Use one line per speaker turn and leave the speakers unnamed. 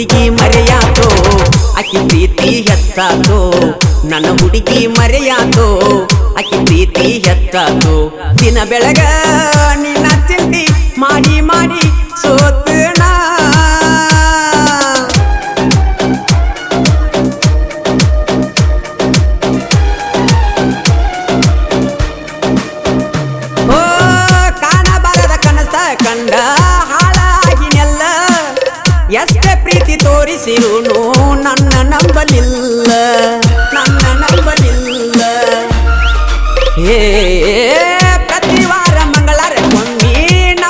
ಹುಡುಗಿ ಮರೆಯಾತೋ ಆಕಿ ಪ್ರೀತಿ ಹೆತ್ತಾತೋ ನನ್ನ ಹುಡುಗಿ ಮರೆಯಾತೋ ಆಕಿ ಪ್ರೀತಿ ಹೆತ್ತಾತೋ ದಿನ ಬೆಳಗ ನಿನ್ನ ಚಿಂತಿ ಮಾಡಿ ಮಾಡಿ ಸೋತನ ಓ ಕಾಣಬಾರದ ಕನಸ ಕಂಡ ಹಾಳಾಗಿನೆಲ್ಲ ಎಷ್ಟೇ ಪ್ರೀತಿ ತೋರಿಸಿರುನು ನನ್ನ ನಂಬಲಿಲ್ಲ ಹೇ